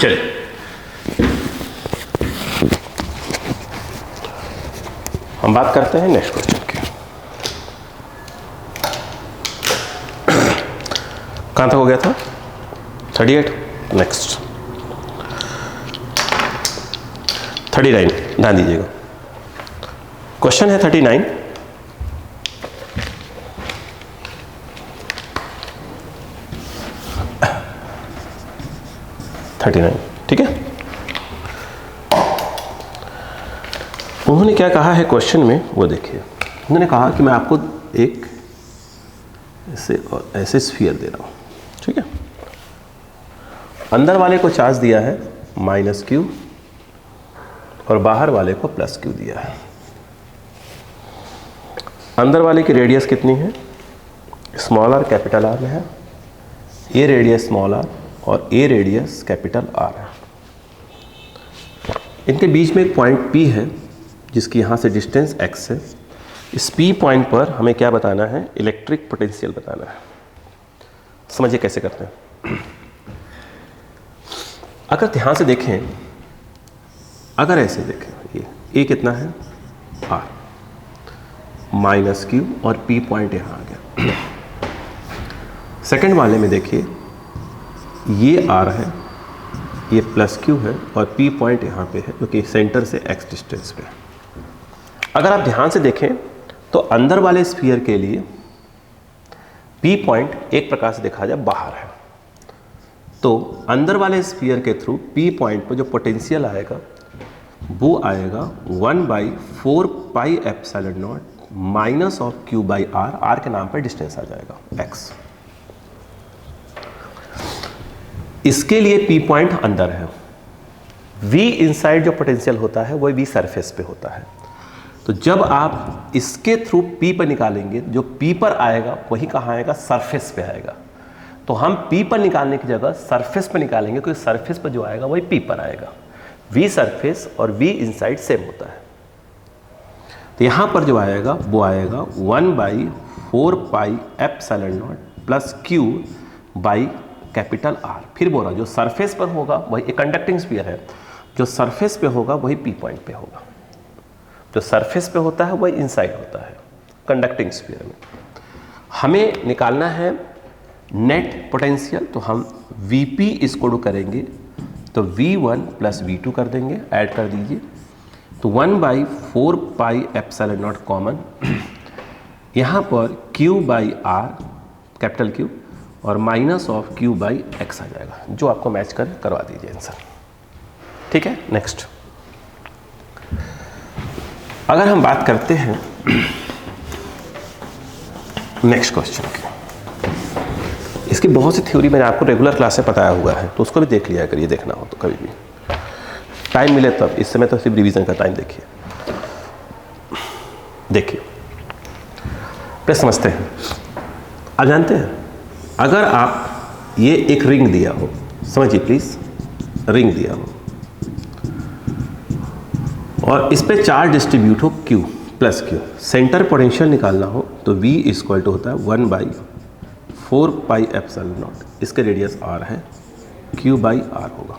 चलिए हम बात करते हैं नेक्स्ट क्वेश्चन की। कहां तक हो गया था? 38। नेक्स्ट 39 ध्यान दीजिएगा। क्वेश्चन है 39। ठीक है। उन्होंने क्या कहा है क्वेश्चन में वो देखिए। उन्होंने कहा कि मैं आपको एक ऐसे स्फीयर दे रहा हूं, ठीक है। अंदर वाले को चार्ज दिया है -q और बाहर वाले को +q दिया है। अंदर वाले की रेडियस कितनी है? स्मॉल r कैपिटल R में है। ये रेडियस स्मॉल r और ए रेडियस कैपिटल R है। इनके बीच में एक पॉइंट P है जिसकी यहाँ से डिस्टेंस x है। इस P पॉइंट पर हमें क्या बताना है? इलेक्ट्रिक पोटेंशियल बताना है। समझिए कैसे करते हैं। अगर ध्यान से देखें, अगर ऐसे देखें, ये कितना है? R -q और P पॉइंट यहाँ आ गया। सेकंड वाले में देखिए, ये R है, ये +q है और P पॉइंट यहाँ पे है क्योंकि सेंटर से x डिस्टेंस पे। अगर आप ध्यान से देखें तो अंदर वाले स्फीयर के लिए P पॉइंट एक प्रकार से देखा जाए बाहर है, तो अंदर वाले स्फीयर के थ्रू P पॉइंट पर जो पोटेंशियल आएगा वो आएगा 1/4 pi epsilon not -q/r। r के नाम पर डिस्टेंस आ जाएगा x। इसके लिए P पॉइंट अंदर है। V इनसाइड जो पोटेंशियल होता है वो V सरफेस पे होता है। तो जब आप इसके थ्रू P पर निकालेंगे, जो P पर आएगा वही कहाँ आएगा? सरफेस पे आएगा। तो हम P पर निकालने की जगह सरफेस पर निकालेंगे क्योंकि सरफेस पर जो आएगा वही P पर आएगा। V सरफेस और V इनसाइड सेम होता है। तो यहाँ पर जो आएगा वो आएगा 1/4 pi epsilon not +q capital R। फिर बोल रहा, जो सरफेस पर होगा वही एक कंडक्टिंग स्फीयर है, जो सरफेस पे होगा वही P पॉइंट पे होगा। जो सरफेस पे होता है वही इनसाइड होता है कंडक्टिंग स्फीयर में। हमें निकालना है नेट पोटेंशियल, तो हम Vp इसको डू करेंगे तो V1 + V2 कर देंगे, ऐड कर दीजिए। तो 1/4 पाई एप्सिलॉन नॉट कॉमन, यहाँ पर q/r कैपिटल Q और -q/x आ जाएगा, जो आपको मैच करवा दीजिए आंसर। ठीक है। नेक्स्ट अगर हम बात करते हैं नेक्स्ट क्वेश्चन की, इसकी बहुत सी थ्योरी मैंने आपको रेगुलर क्लास में बताया हुआ है, तो उसको भी देख लिया करिए, देखना हो तो कभी भी टाइम मिले तब। इस समय तो सिर्फ रिवीजन का टाइम देखिए। प्लीज समझते हैं। आप जानते हैं, अगर आप ये एक रिंग दिया हो, समझिए प्लीज, रिंग दिया हो और इस पे चार्ज डिस्ट्रीब्यूट हो Q +q, सेंटर पोटेंशियल निकालना हो तो V = होता है 1/4 पाई एप्सिलॉन नॉट। इसके रेडियस R है, q/r होगा।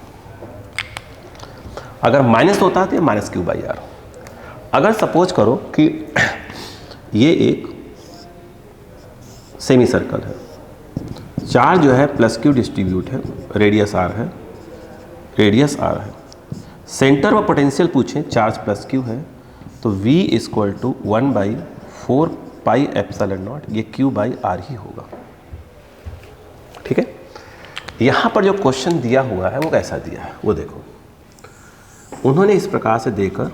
अगर माइनस होता है तो ये -q/r। अगर सपोज करो कि ये एक सेमी सर्कल है, चार्ज जो है +q डिस्ट्रीब्यूट है, रेडियस R है, सेंटर में पोटेंशियल पूछें, चार्ज +q है, तो V = 1/4 पाई एप्सिलॉन नॉट, ये q/r ही होगा। ठीक है। यहाँ पर जो क्वेश्चन दिया हुआ है वो कैसा दिया है वो देखो। उन्होंने इस प्रकार से देकर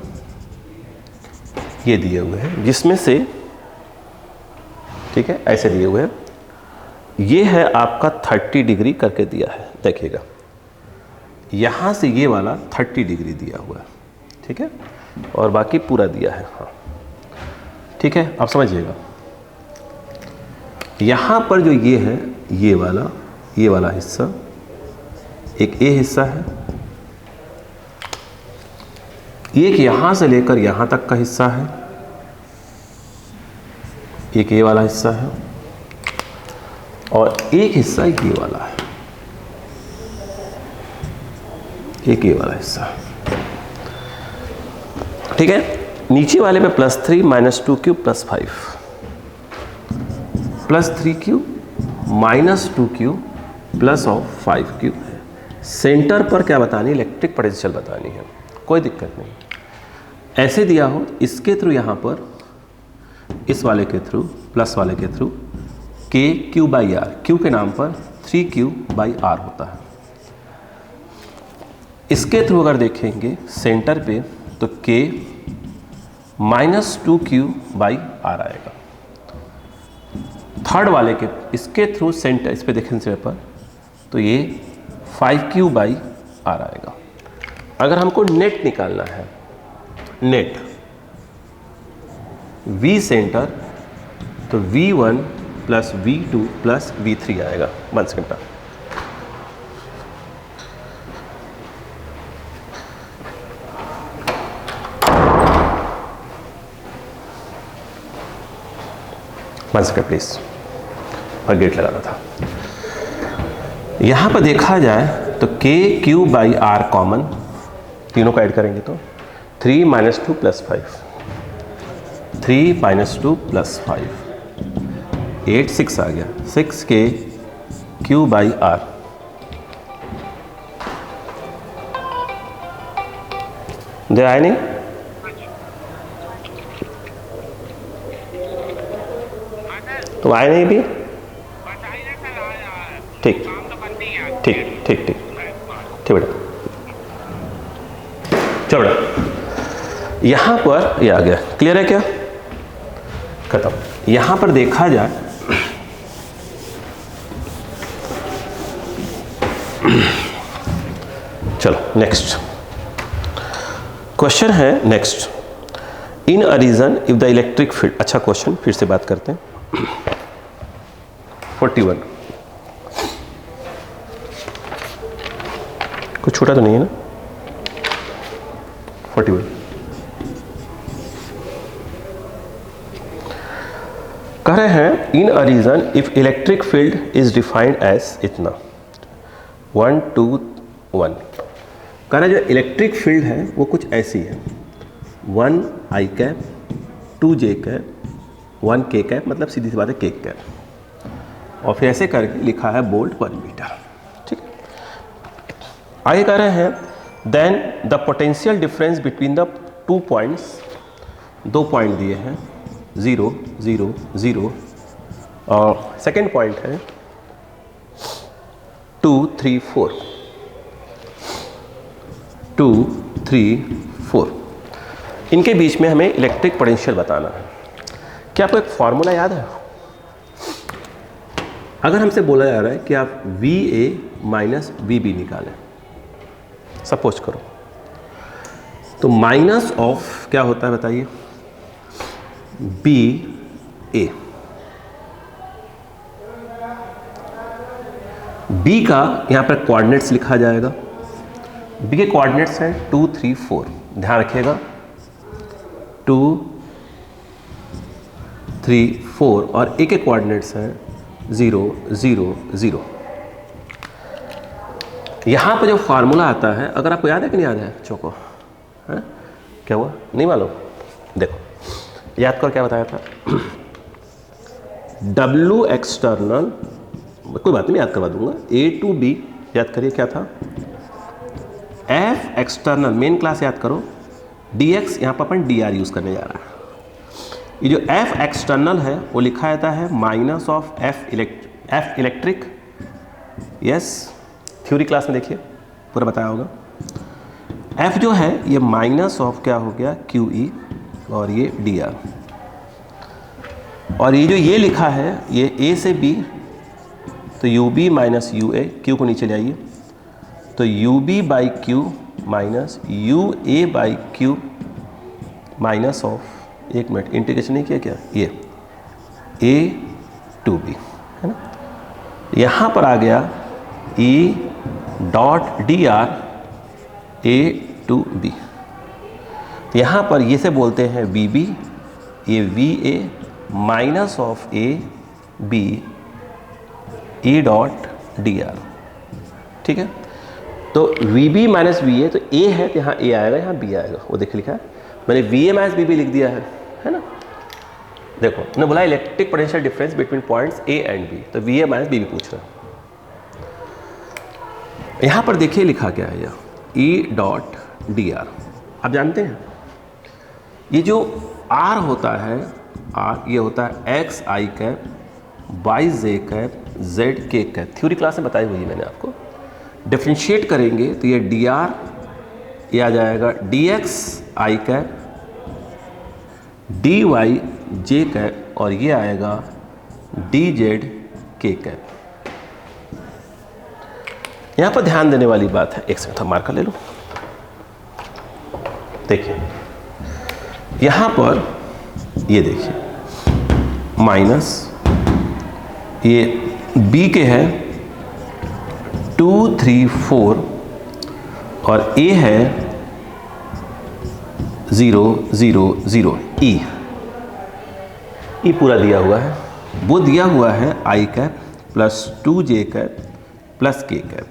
ये दिए हुए हैं, जिसमें से, ठीक है, ऐसे दिए हुए हैं। ये है आपका 30 डिग्री करके दिया है, देखिएगा यहाँ से ये वाला 30 डिग्री दिया हुआ है, ठीक है, और बाकी पूरा दिया है। हाँ ठीक है, आप समझिएगा। यहाँ पर जो ये है, ये वाला हिस्सा, एक ए हिस्सा है, एक यहाँ से लेकर यहाँ तक का हिस्सा है, एक ये वाला हिस्सा है, और एक हिस्सा ये वाला है। एक ये वाला हिस्सा, ठीक है। नीचे वाले पे +3 -2 क्यूब +5, +3 क्यूब -2 क्यूब +5 क्यूब है। सेंटर पर क्या बतानी, इलेक्ट्रिक पोटेंशियल बतानी है, कोई दिक्कत नहीं। ऐसे दिया हो इसके थ्रू, यहाँ पर इस वाले के थ्रू, प्लस वाले के थ्रू KQ/R, Q के नाम पर 3Q/R होता है। इसके थ्रू अगर देखेंगे सेंटर पे तो K -2Q/R आएगा। थर्ड वाले के, इसके थ्रू सेंटर, इस पे देखें सेंटर पर तो ये 5Q/R आएगा। अगर हमको नेट निकालना है, नेट V सेंटर तो V1 + V2 + V3 आएगा। 1 सेकंड, प्लीज, और गेट लगाना था। यहां पर देखा जाए तो KQ/R कॉमन, तीनों को ऐड करेंगे तो 3 - 2 + 5, 3 - 2 + 5, 8 6 आ गया, 6KQ/R। दे आए नहीं? तो आए नहीं भी? ठीक ठीक ठीक ठीक ठीक बेटा, चलो बेटा, यहां पर ये आ गया। क्लियर है क्या? खत्म। यहां पर देखा जाए चलो नेक्स्ट क्वेश्चन है। Next, in a region if the electric field, अच्छा क्वेश्चन फिर से बात करते हैं। 41 कुछ छोटा तो नहीं है ना? 41 कह रहे हैं in a region if electric field is defined as इतना 1 2 1। कह रहे हैं जो इलेक्ट्रिक फील्ड है वो कुछ ऐसी है, 1 I cap, 2 J cap, 1 K cap, मतलब सीधी सी बात है K कैप, और फिर ऐसे करके लिखा है वोल्ट पर मीटर। ठीक, आगे कह रहे हैं then the potential difference between the 2 points, 2 point दिए हैं 0 0 0, और सेकेंड पॉइंट है 2 3 4, 2 3 4, इनके बीच में हमें इलेक्ट्रिक पोटेंशियल बताना है। क्या आपको एक फॉर्मूला याद है? अगर हमसे बोला जा रहा है कि आप VA माइनस VB निकालें, सपोज करो, तो माइनस ऑफ क्या होता है बताइए, BA। B का यहां पर कोऑर्डिनेट्स लिखा जाएगा। B के कोऑर्डिनेट्स हैं 2 3 4, ध्यान रखिएगा 2 3 4, और A के कोऑर्डिनेट्स हैं 0 0 0। यहां पर जो फार्मूला आता है, अगर आपको याद है कि नहीं याद है बच्चों को? है? क्या हुआ, नहीं मालूम? देखो याद कर, क्या बताया था? W एक्सटर्नल, कोई बात नहीं याद करवा दूंगा, A to B याद करिए क्या था, F एक्सटर्नल, मेन क्लास याद करो, dx, यहाँ पर अपन dr यूज करने जा रहा है। ये जो F एक्सटर्नल है वो लिखा जाता है minus of F electric, yes, theory class में देखिए पूरा बताया होगा। F जो है ये माइनस ऑफ क्या हो गया, QE, और ये dr, और ये जो ये लिखा है ये A से B, तो UB माइनस UA, Q को नीचे ले आइए, तो UB/Q minus UA/Q minus of, एक मिनट इंटीग्रेशन नहीं किया क्या, ये A to B है ना। यहाँ पर आ गया E.dr A to B, यहाँ पर ये से बोलते हैं VB, ये VA minus of AB E.dr, ठीक है। तो V B minus V A, तो ए है तो यहाँ ए आएगा, यहाँ बी आएगा, वो देखिए लिखा है मैंने V A minus B B लिख दिया है ना। देखो मैंने बोला electric potential difference between points A and B, तो V A minus B B पूछ रहा है। यहाँ पर देखिए लिखा क्या है, ई डॉट डी आर। आप जानते हैं ये जो आर होता है, आर ये होता है x I cap Y J cap Z के कैप, थ्योरी क्लास में बताई हुई है मैंने आपको। डिफ्रेंशिएट करेंगे तो ये डी आर ये आ जाएगा D X I cap D Y J cap और ये आएगा डी जेड के कैप। यहां पर ध्यान देने वाली बात है, एक सेकंड मार्कर ले लो। देखिए यहां पर ये देखिए माइनस ये बी के है 2 3 4 और ए है 0 0 0 ई पूरा दिया हुआ है। वो दिया हुआ है आई कैप प्लस 2 जे कैप प्लस के कैप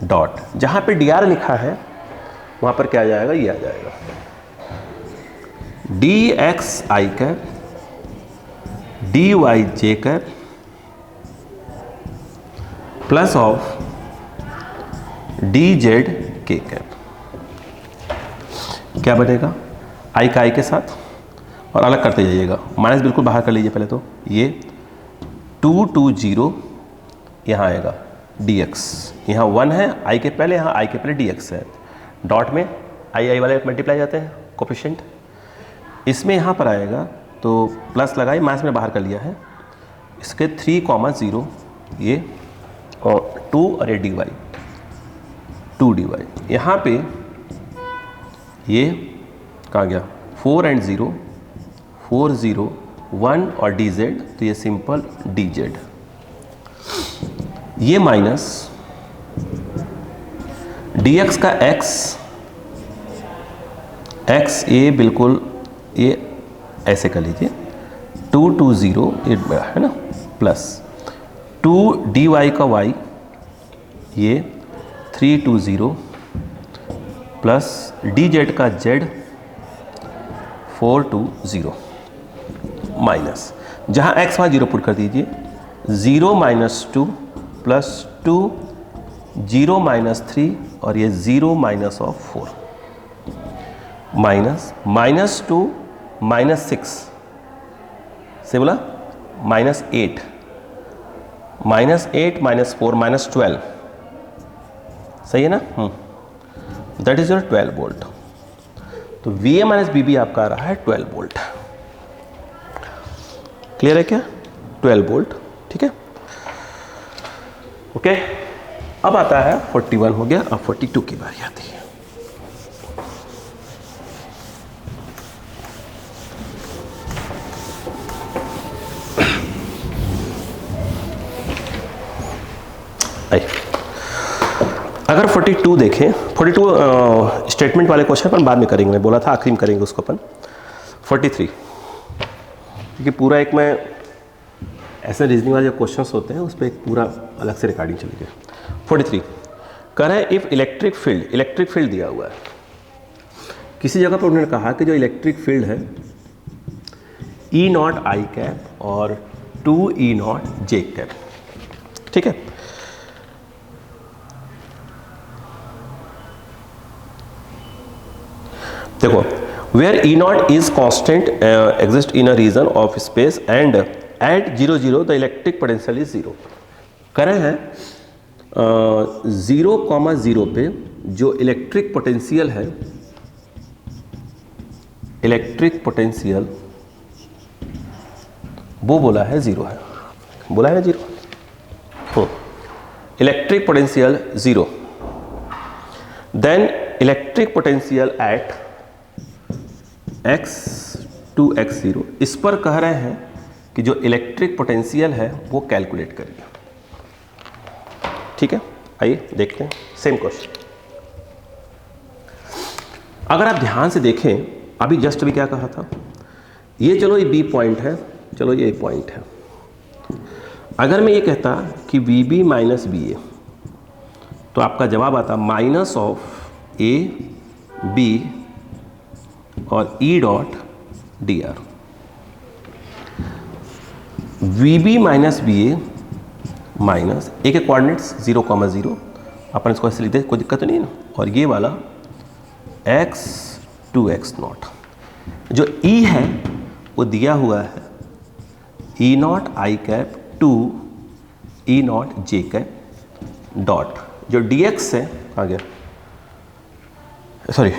डॉट, जहां पे डी आर लिखा है वहां पर क्या आ जाएगा, ये आ जाएगा D X I cap D Y J cap plus of D Z के कैप। क्या बनेगा, आई का आई के साथ और अलग करते जाइएगा, माइनस बिल्कुल बाहर कर लीजिए पहले। तो ये 2 2 0 यहाँ आएगा डी एक्स, यहाँ 1 है आई के पहले, यहाँ आई के पहले डी एक्स है, डॉट में आई आई वाले मल्टीप्लाई जाते हैं कोफिशिएंट, इसमें यहाँ पर आएगा तो प्लस लगाई, माइनस में बाहर कर लिया है, इसके 3,0 ये और 2 और ये डी वाई 2 डी वाई। यहाँ पे ये कहाँ गया 4 एंड 0 4 0 1 और डी जेड, तो ये सिंपल डी जेड। ये माइनस डी एक्स का एक्स ये बिल्कुल ये ऐसे कर लीजिए 2 2 0 ये है ना, प्लस 2 डी वाई का वाई ये 3 2 0 प्लस डी जेड का जेड 4 2 0 माइनस, जहाँ एक्स वहाँ 0 पुट कर दीजिए 0 माइनस 2 प्लस 2 0 माइनस 3 और ये 0 minus of 4 minus minus 2 minus 6 से बोला माइनस 8 माइनस 8 माइनस 4 माइनस 12, सही है ना। That is your 12 volt. तो V A minus B B आपका आ रहा है 12 वोल्ट। क्लियर है क्या, 12 वोल्ट, ठीक है ओके। अब आता है 41 हो गया, अब 42 की बारी आती है। अगर 42 देखें, 42 स्टेटमेंट वाले क्वेश्चन अपन बाद में करेंगे, मैं बोला था आखिरी में करेंगे उसको अपन। 43 क्योंकि पूरा एक में ऐसे रीजनिंग वाले जो क्वेश्चंस होते हैं उस पर एक पूरा अलग से रिकॉर्डिंग चली गई। 43 कह रहे हैं इफ इलेक्ट्रिक फील्ड दिया हुआ है किसी जगह पर, उन्होंने कहा कि जो इलेक्ट्रिक फील्ड है ई नॉट आई कैप और 2 ई नॉट जे कैप, ठीक है। देखो where E naught is constant exist in a region of space and at 0 0 the electric potential is 0। कह रहे हैं 0,0 पे जो इलेक्ट्रिक पोटेंशियल है, इलेक्ट्रिक पोटेंशियल वो बोला है 0 है, बोला है ना 0, electric potential 0, then electric potential at x to x0, इस पर कह रहे हैं कि जो इलेक्ट्रिक पोटेंशियल है वो कैलकुलेट करिए, ठीक है। आइए देखते हैं सेम क्वेश्चन। अगर आप ध्यान से देखें, अभी जस्ट अभी क्या कहा था, ये चलो ये बी पॉइंट है, चलो ये पॉइंट है। अगर मैं ये कहता कि V B minus B A तो आपका जवाब आता माइनस ऑफ ए बी और E dot D R. V B minus B A minus A के कोऑर्डिनेट्स 0,0, अपन इसको ऐसे लिखते कोई दिक्कत तो नहीं है ना, और ये वाला x 2x0। जो e है वो दिया हुआ है E naught I cap to E naught J cap dot, जो dx है आ गया, सॉरी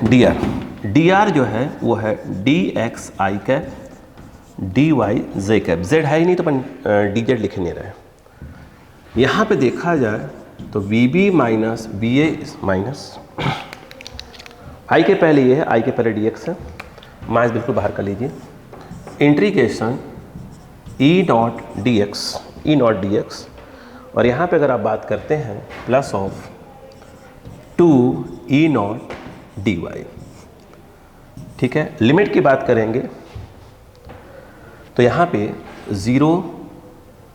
dr जो है वो है dx I cap dy z cap, z है ही नहीं तो अपन dz लिख नहीं रहे। यहाँ पे देखा जाए तो vb माइनस ba माइनस आई के पहले ये है, आई के पहले dx है, माइनस बिल्कुल बाहर कर लीजिए, इंटीग्रेशन ई नॉट dx, और यहाँ पे अगर आप बात करते हैं plus of 2 E not dy। ठीक है, लिमिट की बात करेंगे तो यहाँ पे 0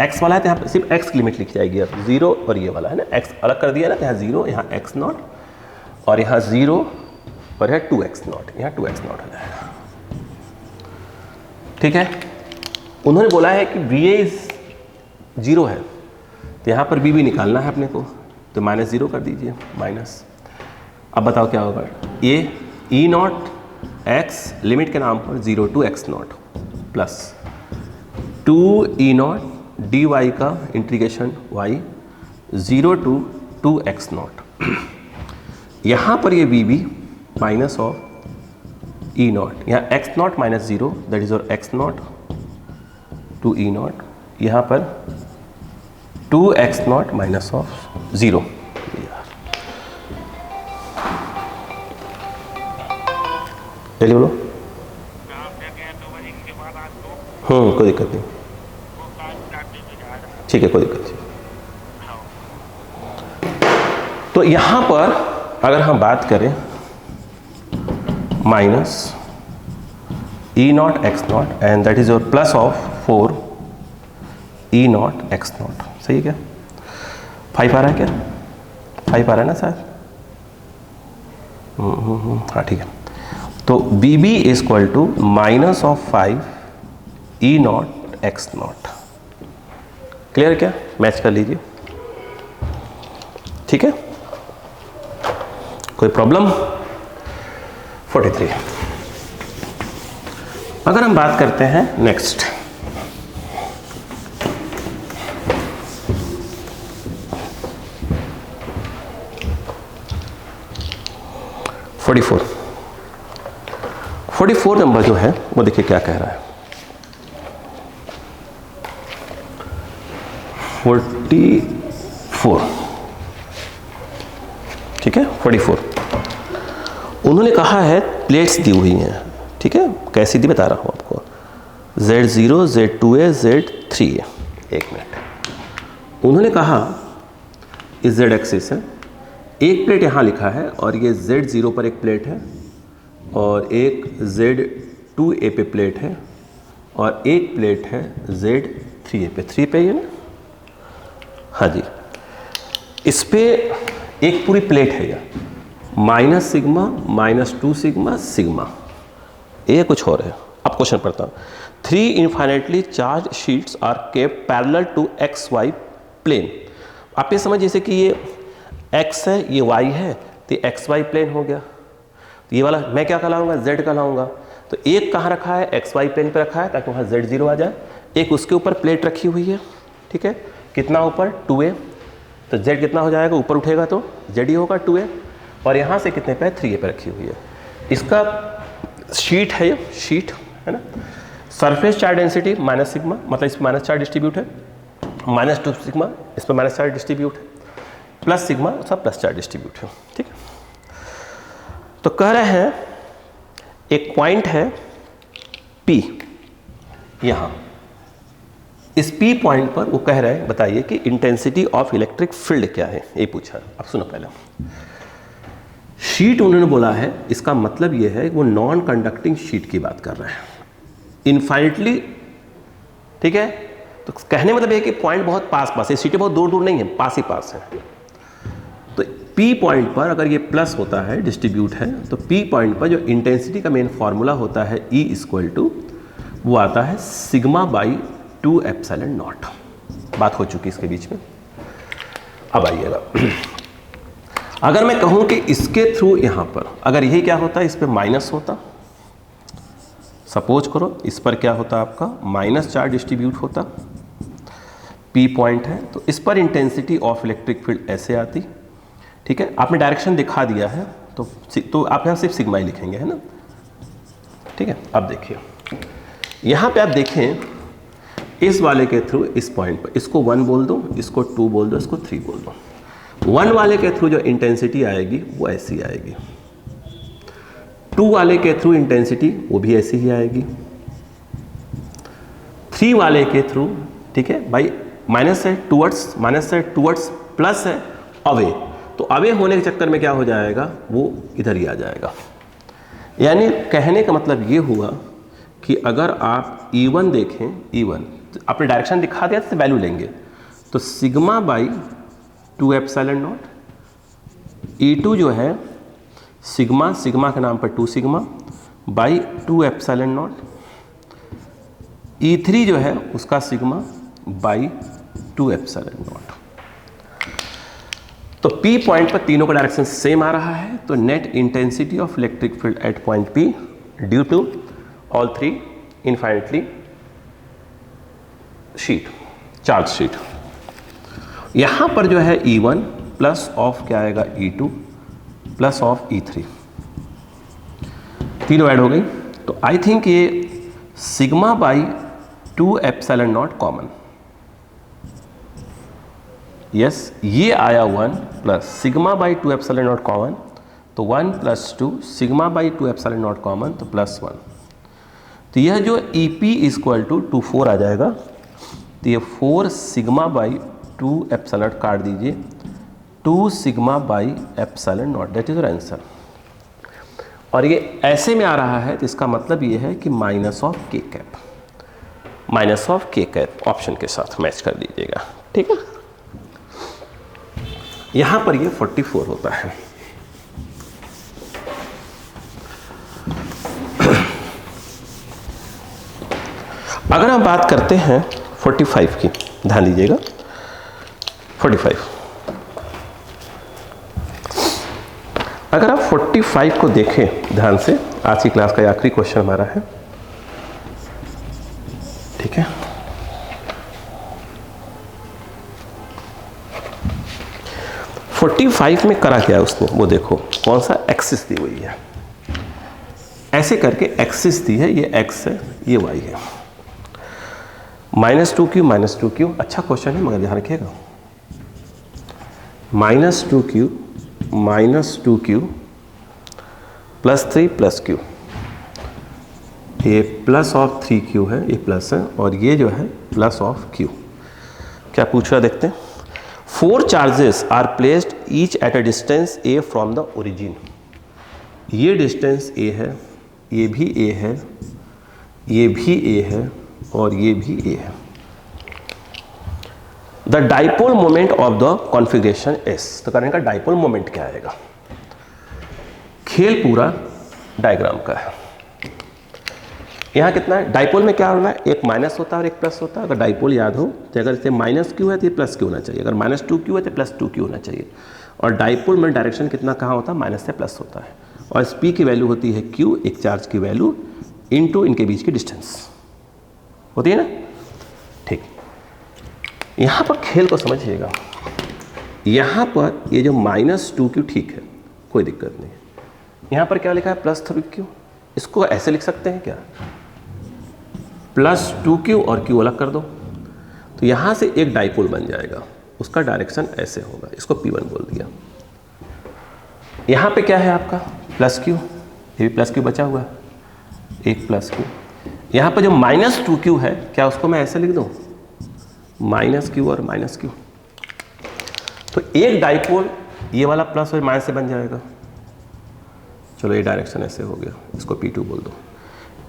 x वाला है तो यहाँ पे सिर्फ x की लिमिट लिखी जाएगी, अब 0 और ये वाला है ना, x अलग कर दिया ना, तो यहाँ 0 यहाँ x0 और यहाँ 0 और यहाँ 2x0, यहाँ 2x0 हो जाएगा। ठीक है, उन्होंने बोला है कि VA 0 है तो यहाँ पर BB निकालना है अपने को, तो -0 कर दीजिए माइनस। अब बताओ क्या होगा, ये ई नॉट x लिमिट के नाम पर 0 to x0 plus 2 E nought D Y का इंटीग्रेशन y 0 to 2x0। यहाँ पर ये V B minus of E nought, यहाँ x0 माइनस 0 दैट इज और x0 टू ई नॉट, यहाँ पर 2x0 माइनस ऑफ 0। चलिए बोलो। कोई दिक्कत नहीं, ठीक है, कोई दिक्कत नहीं। तो यहां पर अगर हम बात करें minus E nought X not and that is your plus of 4 E nought X not, सही है क्या? 5 आ रहा है क्या? 5 आ रहा है ना शायद? हाँ ठीक है। तो B B is equal to minus of 5 E nought X nought. Clear क्या? मैच कर लीजिए। ठीक है, कोई प्रॉब्लम? 43। अगर हम बात करते हैं नेक्स्ट, फोर्टी फोर नंबर जो है वो देखिए क्या कह रहा है। 44, ठीक है, 44। उन्होंने कहा है प्लेट्स दी हुई हैं, ठीक है, कैसी दी बता रहा हूं आपको, Z0, Z2A, Z3A। एक मिनट, उन्होंने कहा इस Z एक्सिस है, एक प्लेट यहां लिखा है और ये Z0 पर एक प्लेट है और एक Z2A पे प्लेट है और एक प्लेट है Z3A पे, 3 पे ये ना, हाँ जी, इस पे एक पूरी प्लेट है यार, minus sigma minus 2 sigma sigma, ये कुछ और है। अब क्वेश्चन पढ़ता हूँ। 3 infinitely charge sheets are kept parallel to X Y plane. आप ये समझ जैसे कि ये x है ये y है तो एक्स वाई प्लेन हो गया, तो ये वाला मैं क्या कहलाऊंगा, z कहलाऊंगा। तो एक कहाँ रखा है, एक्स वाई प्लेन पे रखा है ताकि वहाँ Z0 आ जाए, एक उसके ऊपर प्लेट रखी हुई है, ठीक है, कितना ऊपर 2a, तो z कितना हो जाएगा, ऊपर उठेगा तो z ही होगा 2a, और यहाँ से कितने पे 3a पे रखी हुई है। इसका शीट है, ये शीट है ना, surface charge density minus sigma, मतलब इस पर माइनस चार्ज डिस्ट्रीब्यूट है, -2 सिग्मा, इस पर माइनस चार्ज डिस्ट्रीब्यूट है, प्लस सिग्मा सब प्लस चार्ज डिस्ट्रीब्यूट है, ठीक है। तो कह रहे हैं एक पॉइंट है P, यहाँ इस P पॉइंट पर वो कह रहे हैं बताइए कि इंटेंसिटी ऑफ इलेक्ट्रिक फील्ड क्या है, ये पूछा। अब सुनो पहले, शीट उन्होंने बोला है, इसका मतलब ये है वो नॉन कंडक्टिंग शीट की बात कर रहे हैं, इनफाइनिटली, ठीक है। तो कहने मतलब ये कि पॉइंट बहुत पास पास है, सीटें बहुत दूर दूर नहीं है, पास ही पास है। तो P पॉइंट पर अगर ये प्लस होता है, डिस्ट्रीब्यूट है, तो P पॉइंट पर जो इंटेंसिटी का मेन फॉर्मूला होता है E इक्वल टू, वो आता है सिग्मा बाई 2 एप्सिलॉन नॉट। बात हो चुकी इसके बीच में। अब आइएगा, अगर मैं कहूं कि इसके थ्रू यहां पर अगर यही क्या होता है, इस पर माइनस होता, सपोज करो इस पर क्या होता आपका माइनस चार्ज डिस्ट्रीब्यूट होता, P पॉइंट है, तो इस पर इंटेंसिटी ऑफ इलेक्ट्रिक फील्ड ऐसे आती। ठीक है, आपने डायरेक्शन दिखा दिया है, तो आप यहाँ सिर्फ सिग्मा ही लिखेंगे, है ना। ठीक है, अब देखिए यहाँ पे आप देखें, इस वाले के थ्रू इस पॉइंट पर इसको 1 बोल दो, इसको 2 बोल दो, इसको 3 बोल दो। 1 वाले के थ्रू जो इंटेंसिटी आएगी वो ऐसी आएगी, 2 वाले के थ्रू इंटेंसिटी वो भी ऐसी ही आएगी, 3 वाले के थ्रू, ठीक है भाई, माइनस है टूवर्ड्स, माइनस है टूवर्ड्स, प्लस है अवे, तो अवे होने के चक्कर में क्या हो जाएगा, वो इधर ही आ जाएगा। यानी कहने का मतलब ये हुआ कि अगर आप E1 देखें, E1 तो आपने डायरेक्शन दिखा दिया तो वैल्यू लेंगे, तो sigma by 2 epsilon not, E2 जो है सिग्मा, सिग्मा के नाम पर 2 sigma by 2 epsilon not, E3 जो है उसका सिग्मा बाई 2 एप्सिलॉन नॉट। तो P पॉइंट पर तीनों का डायरेक्शन सेम आ रहा है, तो net intensity of electric field at point P due to all 3 infinitely sheet, charge sheet. यहां पर जो है E1 प्लस ऑफ क्या आएगा, E2 प्लस ऑफ E3, तीनों ऐड हो गई। तो आई थिंक ये sigma by 2 epsilon not common, yes, ये आया 1 plus sigma by 2 epsilon not common, तो 1 plus 2 sigma by 2 epsilon not common, तो प्लस 1। तो यह जो EP इक्वल टू 4 आ जाएगा, तो ये 4 सिग्मा बाई 2 एप्सिलॉन काट दीजिए, 2 sigma by epsilon not, that is your answer. और ये ऐसे में आ रहा है, तो इसका मतलब ये है कि minus of K cap, minus of K cap option के साथ मैच कर दीजिएगा। ठीक है, यहां पर ये 44 होता है। अगर हम बात करते हैं 45 की, ध्यान दीजिएगा 45, अगर आप 45 को देखें ध्यान से, आज की क्लास का आखिरी क्वेश्चन हमारा है। ठीक है, फोर्टी 45 में करा क्या है उसने, वो देखो कौन सा एक्सिस दी हुई है, ऐसे करके एक्सिस दी है, ये x है, ये y है, -2q -2q, अच्छा क्वेश्चन है मगर ध्यान रखिएगा, -2q -2q +3 +q, ये प्लस ऑफ 3q है, ये प्लस है, और ये जो है प्लस ऑफ q। क्या पूछ रहा देखते हैं, 4 charges are placed each at a distance a from the origin. ये डिस्टेंस a है, ये भी a है, ये भी a है, और ये भी a है। The dipole moment of the configuration S, तो करने का डाइपोल मोमेंट क्या आएगा। खेल पूरा डायग्राम का है। यहाँ कितना है, डाइपोल में क्या होना है, एक माइनस होता है और एक प्लस होता है। अगर डाइपोल याद हो तो अगर इसे -q है तो ये +q होना चाहिए, अगर -2q है तो +2q होना चाहिए। और डाइपोल में डायरेक्शन कितना कहाँ होता है, माइनस से प्लस होता है, और इस p की वैल्यू होती है q, एक चार्ज की वैल्यू, इनटू इनके बीच की डिस्टेंस होती है ना। ठीक, यहाँ पर खेल को समझिएगा, यहाँ पर ये जो -2q ठीक है, कोई दिक्कत नहीं है। यहाँ पर क्या लिखा है, +3q, इसको ऐसे लिख सकते हैं क्या, +2q और q अलग कर दो, तो यहाँ से एक डाइपोल बन जाएगा, उसका डायरेक्शन ऐसे होगा, इसको P1 बोल दिया। यहाँ पे क्या है आपका +q, ये भी +q बचा हुआ है, एक +q। यहाँ पे जो -2q है, क्या उसको मैं ऐसे लिख दूँ, -q और -q, तो एक डाइपोल ये वाला प्लस और माइनस से बन जाएगा। चलो ये डायरेक्शन ऐसे हो गया, इसको P2 बोल दो।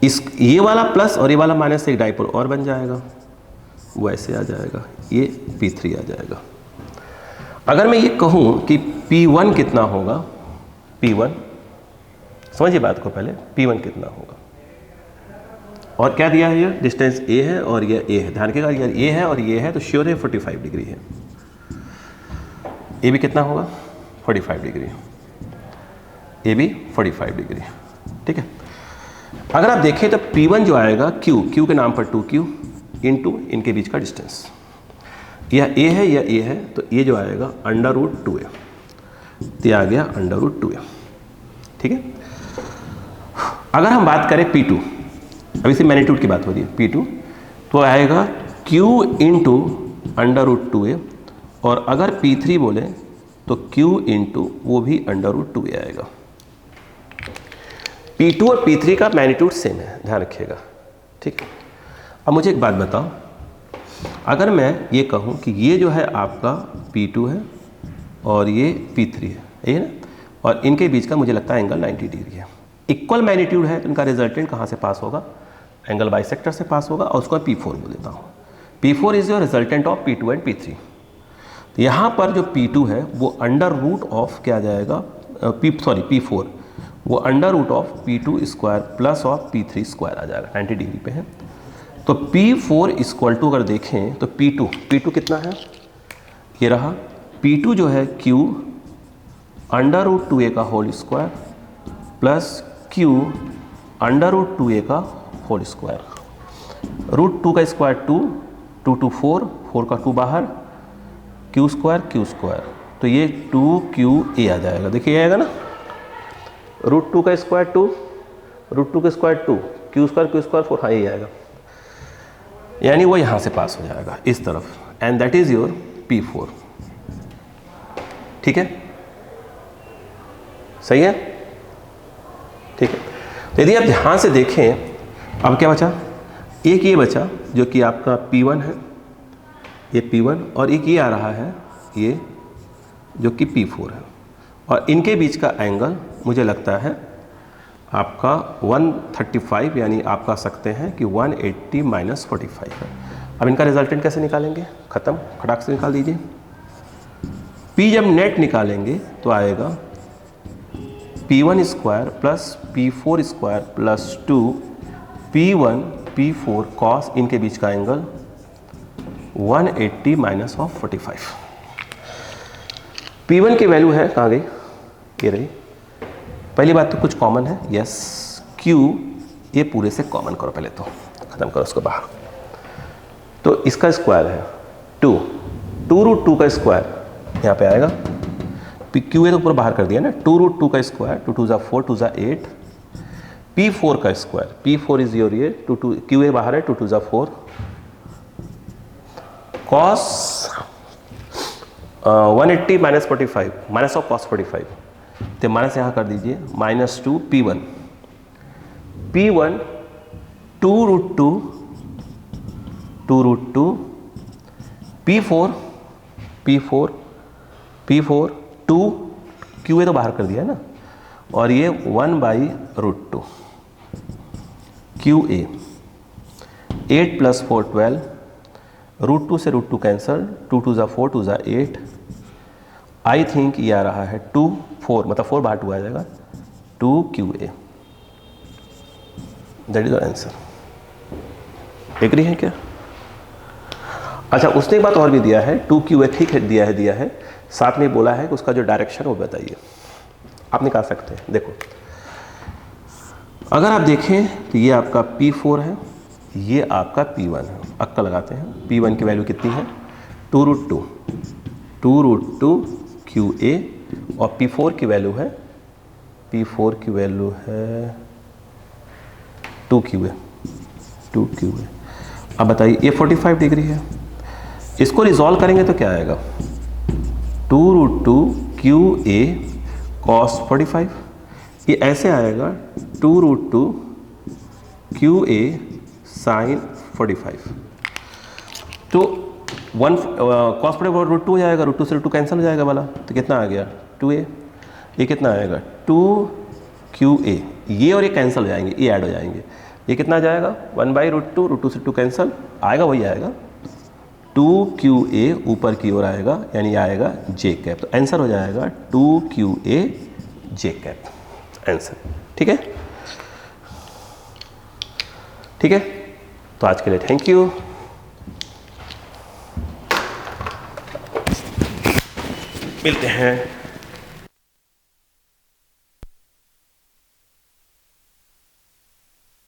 ये वाला प्लस और ये वाला माइनस से एक डाइपोल और बन जाएगा, वो ऐसे आ जाएगा, ये P3 आ जाएगा। अगर मैं ये कहूँ कि P1 कितना होगा, P1, समझिए बात को पहले, P1 कितना होगा, और क्या दिया है, ये डिस्टेंस A है और ये A है, ध्यान रखिएगा ये A है और ये है, तो श्योर है 45 डिग्री है। ए भी कितना होगा, 45 डिग्री, ए भी 45 डिग्री, ठीक है। अगर आप देखें तो P1 जो आएगा Q के नाम पर 2Q इंटू इनके बीच का डिस्टेंस, यह A है, यह A है, तो ये जो आएगा √2A, तो ये आ गया √2A, ठीक है। अगर हम बात करें P2, अभी से मैग्नीट्यूड की बात हो रही है, P2 तो आएगा Q इंटू √2A, और अगर P3 बोले तो Q इंटू वो भी √2A आएगा। P2 और P3 का मैग्नीट्यूड सेम है, ध्यान रखिएगा, ठीक है। अब मुझे एक बात बताओ, अगर मैं ये कहूँ कि ये जो है आपका P2 है और ये P3 है, ये ना, और इनके बीच का मुझे लगता है एंगल 90 डिग्री है, इक्वल मैग्नीट्यूड है, तो इनका रिजल्टेंट कहाँ से पास होगा, एंगल बाइसेक्टर से पास होगा, और उसको मैं P4 बोल देता हूँ। P4 is your resultant of P2 and P3। तो यहाँ पर जो P2 है वो अंडर रूट ऑफ क्या आ जाएगा, P4 वो under root of P2 square plus of P3 square आ जाएगा, 90 डिग्री पे है। तो P4 इक्वल टू अगर देखें तो P2 कितना है, ये रहा P2 जो है Q √2A का whole square plus Q √2A का होल स्क्वायर, √2 का स्क्वायर 2, 2 2 4 का 2 बाहर, Q स्क्वायर, तो ये 2QA आ जाएगा, देखिए आएगा ना, √2 का स्क्वायर 2, √2 का स्क्वायर 2, Q स्क्वायर 4, हाँ ये आएगा, यानी वो यहाँ से पास हो जाएगा इस तरफ, and that is your P4, ठीक है, सही है, ठीक है। तो यदि आप ध्यान से देखें, अब क्या बचा, एक ये बचा जो कि आपका P1 है, ये P1, और एक ये आ रहा है ये जो कि P4 है, और इनके बीच का एंगल मुझे लगता है आपका 135, यानी आप कह सकते हैं कि 180 - 45 है। अब इनका रिजल्टेंट कैसे निकालेंगे, ख़त्म, खटाक से निकाल दीजिए। P जब नेट निकालेंगे तो आएगा P1 square plus P4 square plus 2 P1 P4 cos इनके बीच का एंगल 180 - 45। P1 की वैल्यू है, कहाँ गई, ये रही। पहली बात तो कुछ कॉमन है, यस, Q ये पूरे से कॉमन करो, पहले तो ख़त्म करो उसको बाहर, तो इसका स्क्वायर है 2 √2 का स्क्वायर यहाँ पे आएगा, Q तो पूरा बाहर कर दिया ना, 2 √2 का स्क्वायर, 2 2 4, 2 8, P4 का स्क्वायर, P4 इज योर ये 2 QA बाहर है, 2 2 4, cos 180 - 45 माइनस ऑफ cos 45, तो माइनस यहाँ कर दीजिए, -2 P1 2 √2 P4 2 QA तो बाहर कर दिया है ना, और ये 1/√2 QA, 8 + 4 12, √2 से √2 कैंसल, 2 2 4, 2 8, आई थिंक ये आ रहा है 2 4, मतलब 4 बाहर 2 आ जाएगा, 2 QA, that is answer. Agree है क्या? अच्छा, उसने एक बात और भी दिया है, 2 QA ठीक है, दिया है, साथ में बोला है कि उसका जो डायरेक्शन वो बताइए, आप निकाल सकते हैं। देखो, अगर आप देखें तो ये आपका P4 है, ये आपका P1 है, अक्का लगाते हैं, P1 की वैल्यू कितनी है, 2 √2 QA, और P4 की वैल्यू है 2 QA। अब बताइए, ये 45 डिग्री है, इसको रिजॉल्व करेंगे तो क्या आएगा, 2 √2 QA cos 45, ये ऐसे आएगा 2 √2 QA sin 45, तो 1 cos 45 √2 हो जाएगा, √2 से √2 कैंसिल हो जाएगा वाला, तो कितना आ गया 2A, ये कितना आएगा 2 QA, ये और ये कैंसिल हो जाएंगे, ये ऐड हो जाएंगे, ये कितना आ जाएगा 1/√2, √2 से 2 कैंसिल आएगा, वही आएगा 2QA ऊपर की ओर आएगा, यानी आएगा J कैप। तो आंसर हो जाएगा 2QA J कैप आंसर। ठीक है, ठीक है। तो आज के लिए थैंक यू। मिलते हैं